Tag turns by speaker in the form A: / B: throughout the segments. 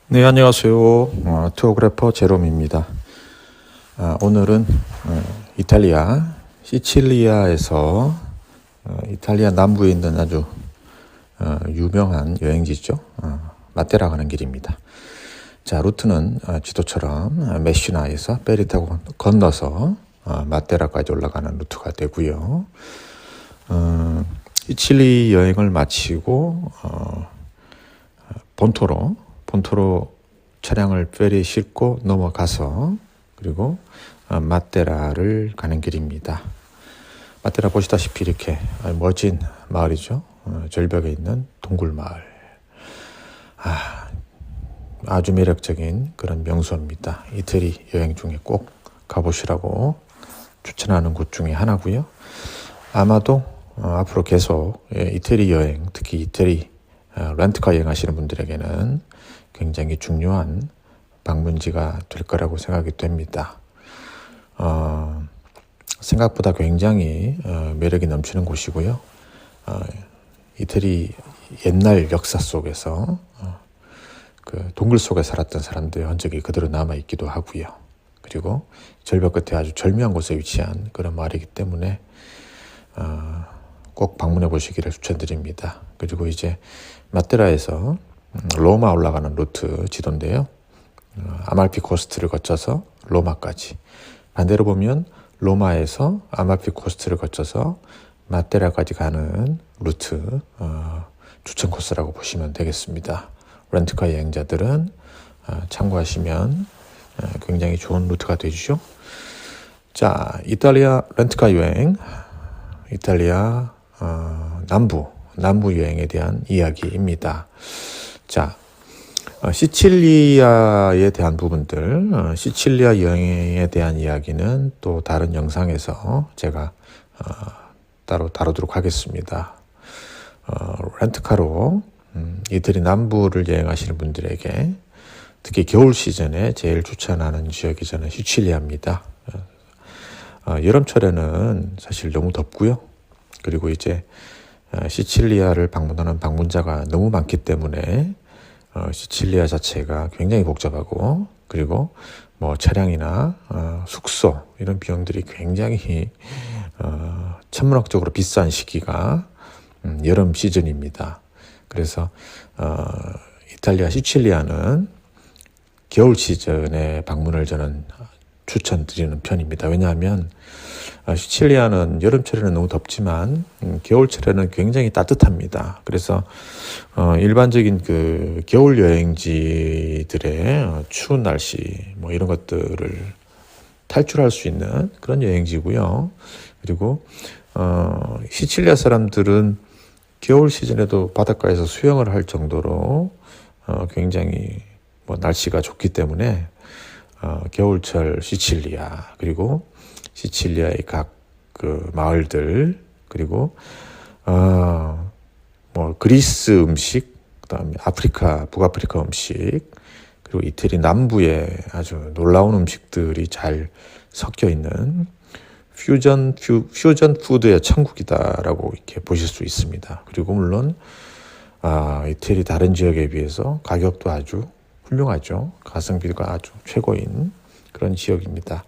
A: 네, 안녕하세요. 투어그래퍼 제롬입니다. 오늘은 이탈리아 시칠리아에서 이탈리아 남부에 있는 아주 유명한 여행지죠. 마테라 가는 길입니다. 자, 루트는 지도처럼 메시나에서 페리 타고 건너서 마테라까지 올라가는 루트가 되고요. 시칠리 여행을 마치고 본토로 차량을 페리에 싣고 넘어가서 그리고 마테라를 가는 길입니다. 마테라 보시다시피 이렇게 멋진 마을이죠. 절벽에 있는 동굴 마을. 아주 매력적인 그런 명소입니다. 이태리 여행 중에 꼭 가보시라고 추천하는 곳 중에 하나고요. 아마도 앞으로 계속 이태리 여행, 특히 이태리 렌트카 여행 하시는 분들에게는 굉장히 중요한 방문지가 될 거라고 생각이 됩니다. 생각보다 굉장히 매력이 넘치는 곳이고요. 이태리 옛날 역사 속에서 그 동굴 속에 살았던 사람들의 흔적이 그대로 남아있기도 하고요. 그리고 절벽 끝에 아주 절묘한 곳에 위치한 그런 마을이기 때문에 꼭 방문해 보시기를 추천드립니다. 그리고 이제 마테라에서 로마 올라가는 루트 지도인데요. 아말피 코스트를 거쳐서 로마까지. 반대로 보면 로마에서 아말피 코스트를 거쳐서 마테라까지 가는 루트 추천 코스라고 보시면 되겠습니다. 렌트카 여행자들은 참고하시면 굉장히 좋은 루트가 되죠. 자, 이탈리아 렌트카 여행, 이탈리아 남부 여행에 대한 이야기입니다. 자, 시칠리아에 대한 부분들, 시칠리아 여행에 대한 이야기는 또 다른 영상에서 제가 따로 다루도록 하겠습니다. 렌트카로 이태리 남부를 여행하시는 분들에게 특히 겨울 시즌에 제일 추천하는 지역이 저는 시칠리아입니다. 여름철에는 사실 너무 덥고요. 그리고 이제 시칠리아를 방문하는 방문자가 너무 많기 때문에 시칠리아 자체가 굉장히 복잡하고 그리고 뭐 차량이나 숙소 이런 비용들이 굉장히 천문학적으로 비싼 시기가 여름 시즌입니다. 그래서 이탈리아 시칠리아는 겨울 시즌에 방문을 저는 추천드리는 편입니다. 왜냐하면 시칠리아는 여름철에는 너무 덥지만 겨울철에는 굉장히 따뜻합니다. 그래서 일반적인 그 겨울 여행지들의 추운 날씨 뭐 이런 것들을 탈출할 수 있는 그런 여행지고요. 그리고 시칠리아 사람들은 겨울 시즌에도 바닷가에서 수영을 할 정도로 굉장히 뭐 날씨가 좋기 때문에 겨울철 시칠리아 그리고 시칠리아의 각 그 마을들 그리고 뭐 그리스 음식 그다음에 북아프리카 음식 그리고 이태리 남부의 아주 놀라운 음식들이 잘 섞여 있는 퓨전 푸드의 천국이다라고 이렇게 보실 수 있습니다. 그리고 물론 이태리 다른 지역에 비해서 가격도 아주 훌륭하죠. 가성비가 아주 최고인 그런 지역입니다.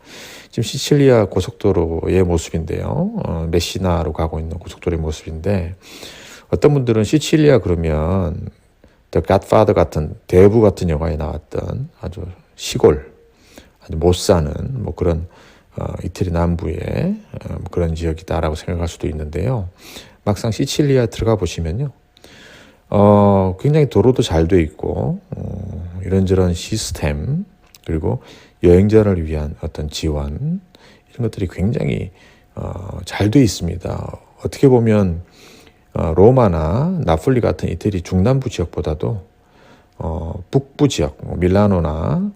A: 지금 시칠리아 고속도로의 모습인데요. 메시나로 가고 있는 고속도로의 모습인데 어떤 분들은 시칠리아 그러면 The Godfather 같은 대부 같은 영화에 나왔던 아주 시골, 아주 못 사는 뭐 그런 이태리 남부의 그런 지역이다라고 생각할 수도 있는데요. 막상 시칠리아 들어가 보시면요. 굉장히 도로도 잘 돼 있고 이런저런 시스템 그리고 여행자를 위한 어떤 지원 이런 것들이 굉장히 잘 돼 있습니다. 어떻게 보면 로마나 나폴리 같은 이태리 중남부 지역보다도 북부 지역 밀라노나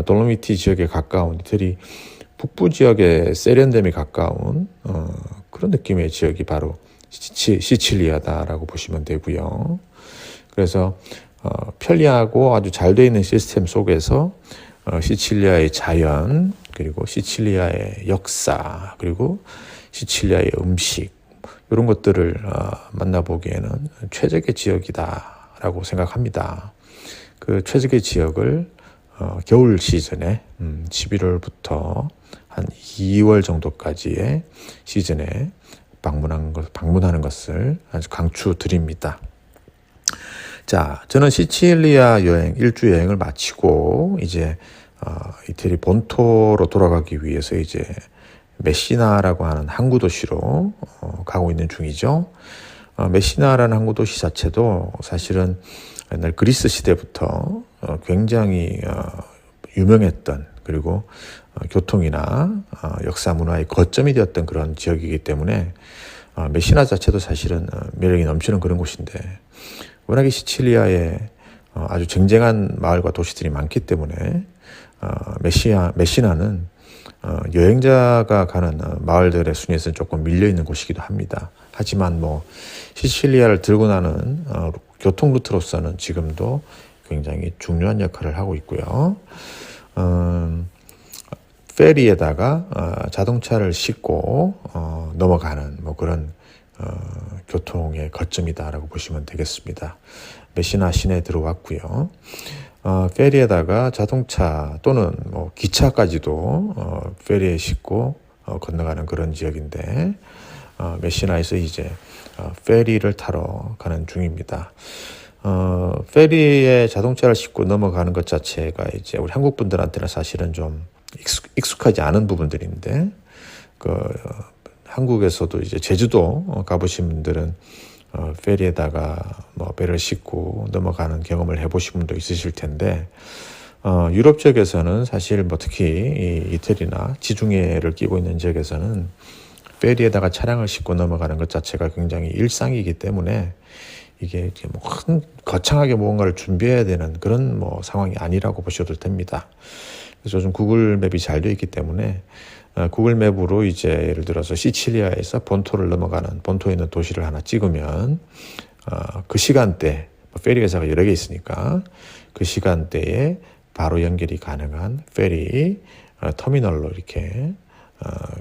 A: 돌로미티 지역에 가까운 이태리 북부 지역의 세련됨에 가까운 그런 느낌의 지역이 바로 시칠리아다라고 보시면 되고요. 그래서 편리하고 아주 잘 되어 있는 시스템 속에서 시칠리아의 자연 그리고 시칠리아의 역사 그리고 시칠리아의 음식 이런 것들을 만나보기에는 최적의 지역이다라고 생각합니다. 그 최적의 지역을 겨울 시즌에 11월부터 한 2월 정도까지의 시즌에 방문하는 것을 아주 강추드립니다. 자, 저는 시칠리아 여행, 일주 여행을 마치고 이제 이태리 본토로 돌아가기 위해서 이제 메시나라고 하는 항구 도시로 가고 있는 중이죠. 메시나라는 항구 도시 자체도 사실은 옛날 그리스 시대부터 굉장히 유명했던, 그리고 교통이나 역사 문화의 거점이 되었던 그런 지역이기 때문에 메시나 자체도 사실은 매력이 넘치는 그런 곳인데, 워낙에 시칠리아에 아주 쟁쟁한 마을과 도시들이 많기 때문에 메시나는 여행자가 가는 마을들의 순위에서는 조금 밀려있는 곳이기도 합니다. 하지만 뭐 시칠리아를 들고 나는 교통 루트로서는 지금도 굉장히 중요한 역할을 하고 있고요. 페리에다가 자동차를 싣고 넘어가는 뭐 그런 교통의 거점이다라고 보시면 되겠습니다. 메시나 시내에 들어왔고요. 페리에다가 자동차 또는 뭐 기차까지도 페리에 싣고 건너가는 그런 지역인데, 메시나에서 이제 페리를 타러 가는 중입니다. 페리에 자동차를 싣고 넘어가는 것 자체가 이제 우리 한국 분들한테는 사실은 좀 익숙하지 않은 부분들인데, 한국에서도 이제 제주도 가보신 분들은 페리에다가 뭐 배를 싣고 넘어가는 경험을 해보신 분도 있으실 텐데, 유럽 지역에서는 사실 뭐 특히 이 이태리나 지중해를 끼고 있는 지역에서는 페리에다가 차량을 싣고 넘어가는 것 자체가 굉장히 일상이기 때문에 이게 뭐 큰 거창하게 무언가를 준비해야 되는 그런 뭐 상황이 아니라고 보셔도 됩니다. 그래서 요즘 구글 맵이 잘 되어 있기 때문에 구글 맵으로 이제 예를 들어서 시칠리아에서 본토를 넘어가는, 본토에 있는 도시를 하나 찍으면 그 시간대, 페리 회사가 여러 개 있으니까 그 시간대에 바로 연결이 가능한 페리 터미널로 이렇게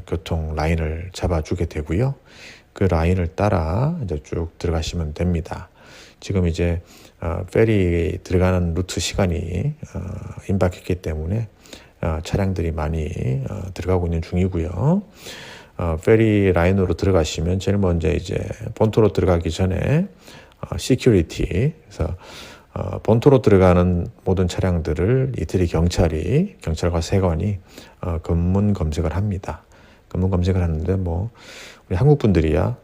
A: 교통 라인을 잡아주게 되고요. 그 라인을 따라 이제 쭉 들어가시면 됩니다. 지금 이제 페리 들어가는 루트 시간이 임박했기 때문에 차량들이 많이 들어가고 있는 중이고요. 페리 라인으로 들어가시면 제일 먼저 이제 본토로 들어가기 전에 시큐리티, 그래서 본토로 들어가는 모든 차량들을 이태리 경찰과 세관이 검문 검색을 합니다. 검문 검색을 하는데 뭐 우리 한국 분들이야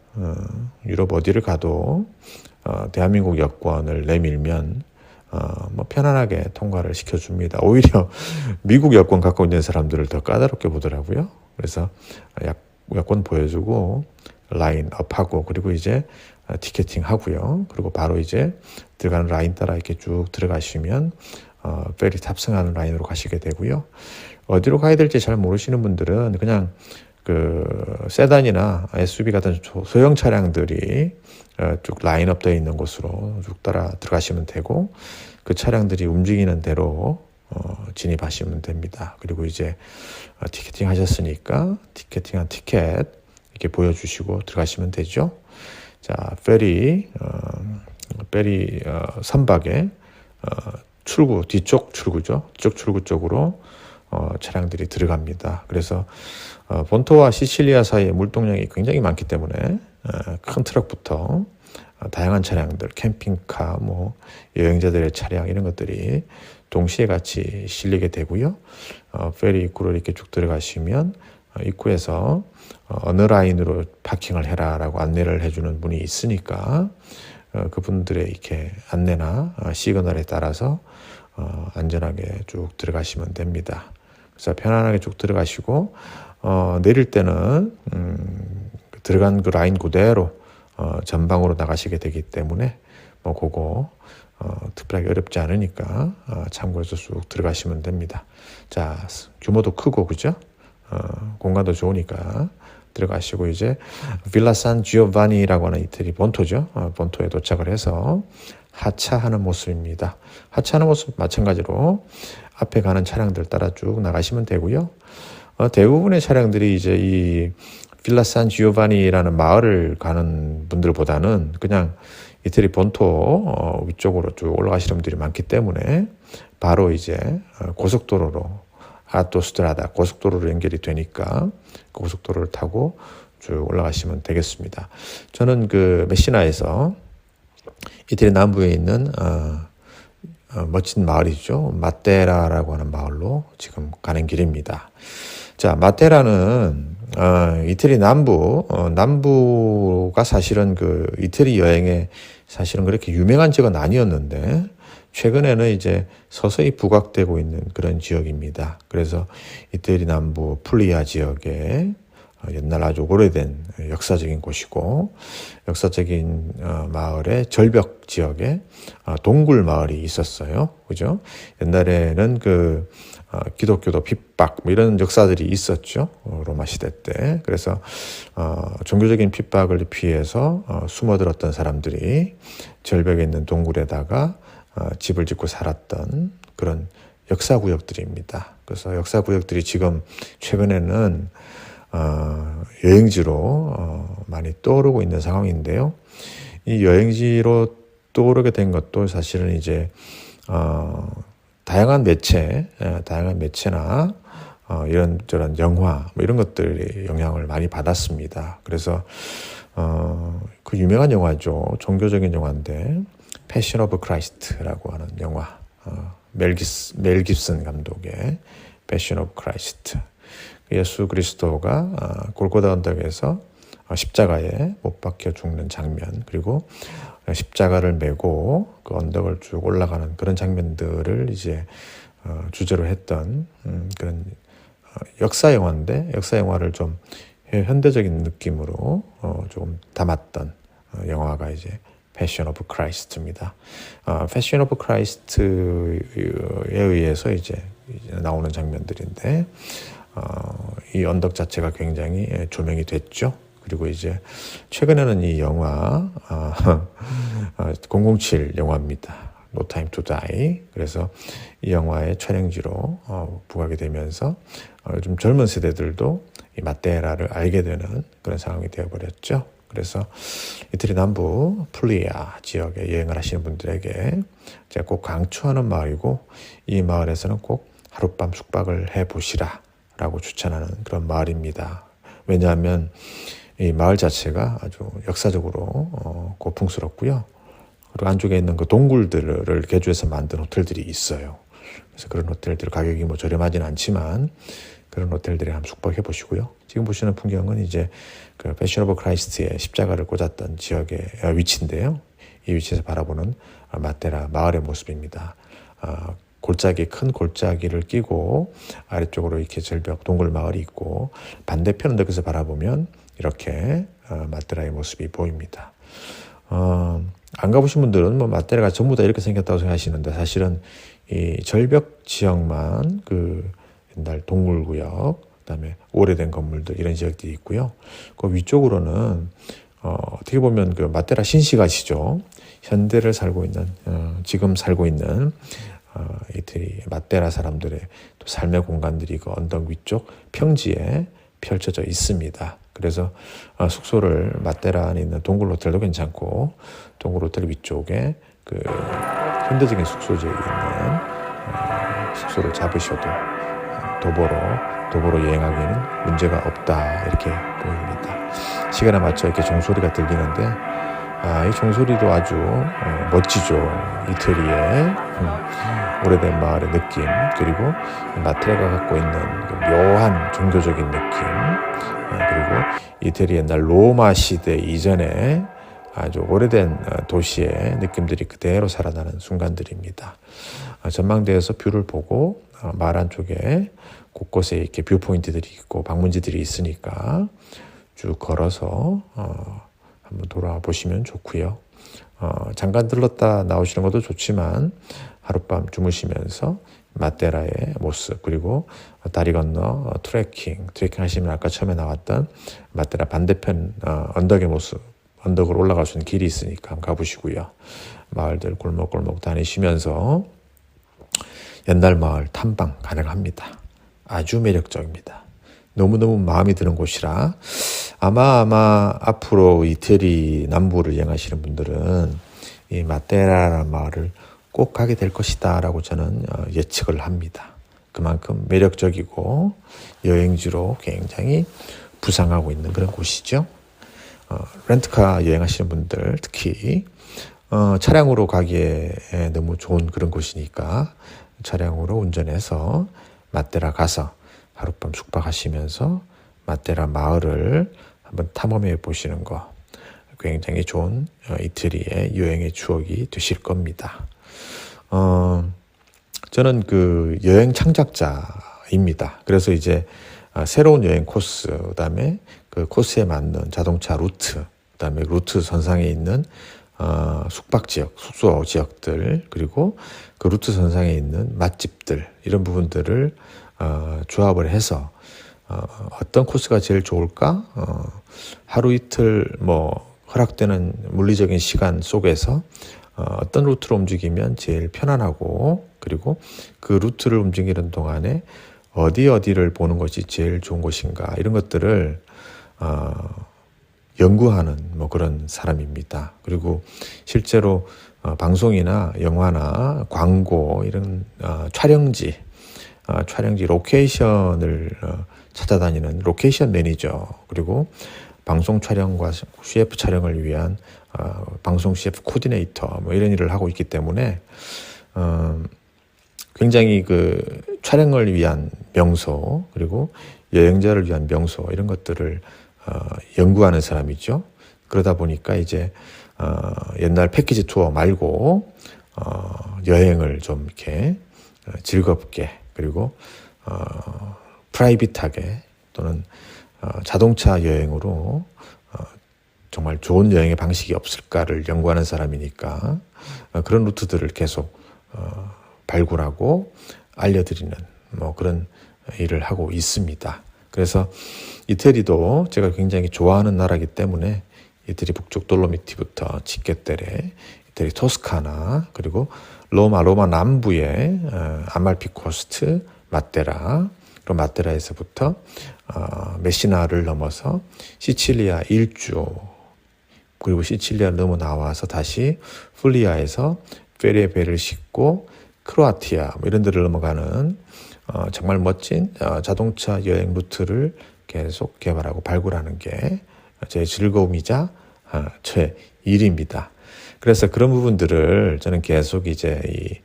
A: 유럽 어디를 가도 대한민국 여권을 내밀면 뭐 편안하게 통과를 시켜줍니다. 오히려 미국 여권 갖고 있는 사람들을 더 까다롭게 보더라고요. 그래서 여권 보여주고 라인업하고, 그리고 이제 티켓팅 하고요. 그리고 바로 이제 들어가는 라인 따라 이렇게 쭉 들어가시면 페리 탑승하는 라인으로 가시게 되고요. 어디로 가야 될지 잘 모르시는 분들은 그냥 그 세단이나 SUV 같은 소형 차량들이 쭉 라인업 되어 있는 곳으로 쭉 따라 들어가시면 되고, 그 차량들이 움직이는 대로 진입하시면 됩니다. 그리고 이제 티켓팅 하셨으니까 티켓팅한 티켓 이렇게 보여주시고 들어가시면 되죠. 자, 페리 선박의 출구, 뒤쪽 출구죠. 뒤쪽 출구 쪽으로 차량들이 들어갑니다. 그래서 본토와 시칠리아 사이에 물동량이 굉장히 많기 때문에 큰 트럭부터 다양한 차량들, 캠핑카, 뭐 여행자들의 차량 이런 것들이 동시에 같이 실리게 되고요. 페리 입구로 이렇게 쭉 들어가시면 입구에서 어느 라인으로 파킹을 해라라고 안내를 해주는 분이 있으니까 그분들의 이렇게 안내나 시그널에 따라서 안전하게 쭉 들어가시면 됩니다. 그래서 편안하게 쭉 들어가시고 내릴 때는 들어간 그 라인 그대로 전방으로 나가시게 되기 때문에 뭐 그거 특별하게 어렵지 않으니까 참고해서 쭉 들어가시면 됩니다. 자, 규모도 크고 그죠? 공간도 좋으니까 들어가시고 이제 빌라 산 지오바니라고 하는 이태리 본토죠. 본토에 도착을 해서 하차하는 모습입니다. 하차하는 모습 마찬가지로 앞에 가는 차량들 따라 쭉 나가시면 되고요. 대부분의 차량들이 이제 이 빌라 산 지오바니라는 마을을 가는 분들보다는 그냥 이태리 본토 위쪽으로 쭉 올라가시는 분들이 많기 때문에 바로 이제 고속도로로 아토스트라다 고속도로로 연결이 되니까 그 고속도로를 타고 쭉 올라가시면 되겠습니다. 저는 그 메시나에서 이태리 남부에 있는 멋진 마을이죠. 마테라라고 하는 마을로 지금 가는 길입니다. 자, 마테라는 이태리 남부가 사실은 그 이태리 여행에 사실은 그렇게 유명한 지역은 아니었는데 최근에는 이제 서서히 부각되고 있는 그런 지역입니다. 그래서 이태리 남부 풀리아 지역에 옛날 아주 오래된 역사적인 곳이고 역사적인 마을의 절벽 지역에 동굴 마을이 있었어요. 그죠? 옛날에는 그 기독교도 핍박 뭐 이런 역사들이 있었죠. 로마 시대 때. 그래서 종교적인 핍박을 피해서 숨어들었던 사람들이 절벽에 있는 동굴에다가 집을 짓고 살았던 그런 역사구역들입니다. 그래서 역사구역들이 지금 최근에는 여행지로 많이 떠오르고 있는 상황인데요. 이 여행지로 떠오르게 된 것도 사실은 이제 다양한 매체나 이런저런 영화 뭐 이런 것들이 영향을 많이 받았습니다. 그래서 그 유명한 영화죠. 종교적인 영화인데 패션 오브 크라이스트라고 하는 영화, 멜 깁슨 감독의 패션 오브 크라이스트. 예수 그리스도가 골고다 언덕에서 십자가에 못 박혀 죽는 장면, 그리고 십자가를 메고 그 언덕을 쭉 올라가는 그런 장면들을 이제 주제로 했던 그런 역사 영화인데, 역사 영화를 좀 현대적인 느낌으로 조금 담았던 영화가 이제 패션 오브 크라이스트입니다. 패션 오브 크라이스트에 의해서 이제 나오는 장면들인데, 이 언덕 자체가 굉장히 조명이 됐죠. 그리고 이제 최근에는 이 영화 007 영화입니다. No Time to Die. 그래서 이 영화의 촬영지로 부각이 되면서 요즘 젊은 세대들도 이 마테라를 알게 되는 그런 상황이 되어버렸죠. 그래서 이태리 남부 풀리아 지역에 여행을 하시는 분들에게 제가 꼭 강추하는 마을이고, 이 마을에서는 꼭 하룻밤 숙박을 해보시라 라고 추천하는 그런 마을입니다. 왜냐하면 이 마을 자체가 아주 역사적으로 고풍스럽고요. 그리고 안쪽에 있는 그 동굴들을 개조해서 만든 호텔들이 있어요. 그래서 그런 호텔들 가격이 뭐 저렴하진 않지만 그런 호텔들에 한번 숙박해 보시고요. 지금 보시는 풍경은 이제 그 패션 오브 크라이스트의 십자가를 꽂았던 지역의 위치인데요. 이 위치에서 바라보는 마테라 마을의 모습입니다. 큰 골짜기를 끼고 아래쪽으로 이렇게 절벽 동굴 마을이 있고, 반대편 언덕에서 바라보면 이렇게 마테라의 모습이 보입니다. 안 가보신 분들은 뭐 마테라가 전부 다 이렇게 생겼다고 생각하시는데, 사실은 이 절벽 지역만 그 옛날 동굴구역, 그다음에 오래된 건물들 이런 지역들이 있고요. 그 위쪽으로는 어떻게 보면 그 마테라 신시가시죠. 현대를 살고 있는 지금 살고 있는 이태리 마테라 사람들의 또 삶의 공간들이 그 언덕 위쪽 평지에 펼쳐져 있습니다. 그래서 숙소를 마테라 안에 있는 동굴 호텔도 괜찮고, 동굴 호텔 위쪽에 그 현대적인 숙소지에 있는 숙소를 잡으셔도 도보로 여행하기에는 문제가 없다, 이렇게 보입니다. 시간에 맞춰 이렇게 종소리가 들리는데, 이 종소리도 아주 멋지죠. 이태리의 오래된 마을의 느낌, 그리고 마테라가 갖고 있는 그 묘한 종교적인 느낌, 그리고 이태리 옛날 로마 시대 이전에 아주 오래된 도시의 느낌들이 그대로 살아나는 순간들입니다. 전망대에서 뷰를 보고 마을 안쪽에 곳곳에 이렇게 뷰 포인트들이 있고 방문지들이 있으니까 쭉 걸어서 한번 돌아보시면 좋고요. 잠깐 들렀다 나오시는 것도 좋지만 하룻밤 주무시면서 마테라의 모습, 그리고 다리 건너 트레킹 하시면 아까 처음에 나왔던 마테라 반대편 언덕의 모습, 언덕을 올라갈 수 있는 길이 있으니까 한번 가보시고요. 마을들 골목골목 다니시면서 옛날 마을 탐방 가능합니다. 아주 매력적입니다. 너무너무 마음이 드는 곳이라 아마 앞으로 이태리 남부를 여행하시는 분들은 이 마테라라는 마을을 꼭 가게 될 것이다라고 저는 예측을 합니다. 그만큼 매력적이고 여행지로 굉장히 부상하고 있는 그런 곳이죠. 렌트카 여행하시는 분들 특히 차량으로 가기에 너무 좋은 그런 곳이니까 차량으로 운전해서 마테라 가서 하룻밤 숙박하시면서 마테라 마을을 한번 탐험해 보시는 거 굉장히 좋은 이태리의 여행의 추억이 되실 겁니다. 저는 그 여행 창작자입니다. 그래서 이제 새로운 여행 코스, 그다음에 그 코스에 맞는 자동차 루트, 그다음에 루트 선상에 있는 숙박 지역, 숙소 지역들, 그리고 그 루트 선상에 있는 맛집들 이런 부분들을 조합을 해서 어떤 코스가 제일 좋을까? 하루 이틀 뭐 허락되는 물리적인 시간 속에서 어떤 루트로 움직이면 제일 편안하고 그리고 그 루트를 움직이는 동안에 어디를 보는 것이 제일 좋은 곳인가 이런 것들을 연구하는 뭐 그런 사람입니다. 그리고 실제로 방송이나 영화나 광고 이런 촬영지 로케이션을 찾아다니는 로케이션 매니저 그리고 방송 촬영과 CF 촬영을 위한 방송 CF 코디네이터 뭐 이런 일을 하고 있기 때문에 굉장히 그 촬영을 위한 명소 그리고 여행자를 위한 명소 이런 것들을 연구하는 사람이죠. 그러다 보니까 이제 옛날 패키지 투어 말고 여행을 좀 이렇게 즐겁게 그리고 프라이빗하게 또는 자동차 여행으로 정말 좋은 여행의 방식이 없을까를 연구하는 사람이니까 그런 루트들을 계속 발굴하고 알려드리는 뭐 그런 일을 하고 있습니다. 그래서 이태리도 제가 굉장히 좋아하는 나라이기 때문에 이태리 북쪽 돌로미티부터 치케테레, 이태리 토스카나 그리고 로마 남부의 아말피 코스트, 마테라, 그리고 마테라에서부터 메시나를 넘어서 시칠리아 일주 그리고 시칠리아 넘어 나와서 다시 풀리아에서 페리에 배를 싣고 크로아티아 뭐 이런 데를 넘어가는 정말 멋진 자동차 여행 루트를 계속 개발하고 발굴하는 게 제 즐거움이자 제 일입니다. 그래서 그런 부분들을 저는 계속 이제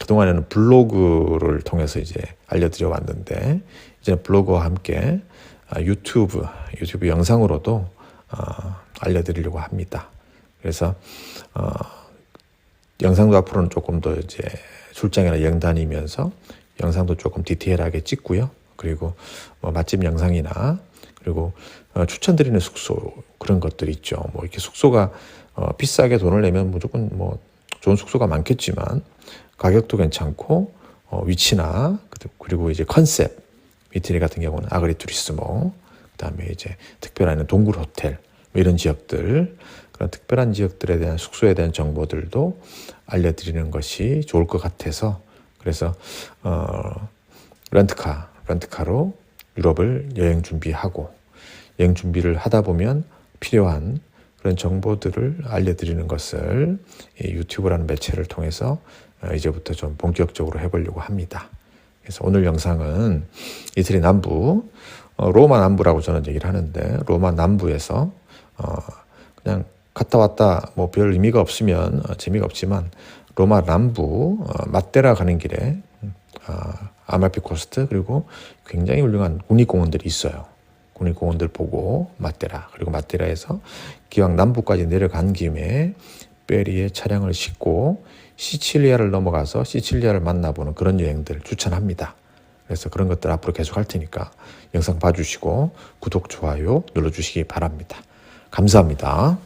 A: 그동안에는 블로그를 통해서 이제 알려드려 왔는데 이제 블로그와 함께 유튜브 영상으로도 알려드리려고 합니다. 그래서 영상도 앞으로는 조금 더 이제 출장이나 여행 다니면서 영상도 조금 디테일하게 찍고요. 그리고 뭐 맛집 영상이나 그리고 추천드리는 숙소 그런 것들이 있죠. 뭐 이렇게 숙소가 비싸게 돈을 내면 무조건 뭐 좋은 숙소가 많겠지만 가격도 괜찮고 위치나 그리고 이제 컨셉 이태리 같은 경우는 아그리투리스모 그다음에 이제 특별한 동굴 호텔 뭐 이런 지역들 그런 특별한 지역들에 대한 숙소에 대한 정보들도 알려드리는 것이 좋을 것 같아서 그래서 렌트카로 유럽을 여행 준비하고 여행 준비를 하다 보면 필요한 그런 정보들을 알려드리는 것을 이 유튜브라는 매체를 통해서 이제부터 좀 본격적으로 해보려고 합니다. 그래서 오늘 영상은 이태리 남부, 로마 남부라고 저는 얘기를 하는데 로마 남부에서 그냥 갔다 왔다 뭐 별 의미가 없으면 재미가 없지만 로마 남부 마테라 가는 길에 아말피 코스트 그리고 굉장히 훌륭한 국립공원들이 있어요. 국립공원들 보고 마테라 그리고 마테라에서 기왕 남부까지 내려간 김에 페리에 차량을 싣고 시칠리아를 넘어가서 시칠리아를 만나보는 그런 여행들 추천합니다. 그래서 그런 것들 앞으로 계속 할 테니까 영상 봐주시고 구독, 좋아요 눌러주시기 바랍니다. 감사합니다.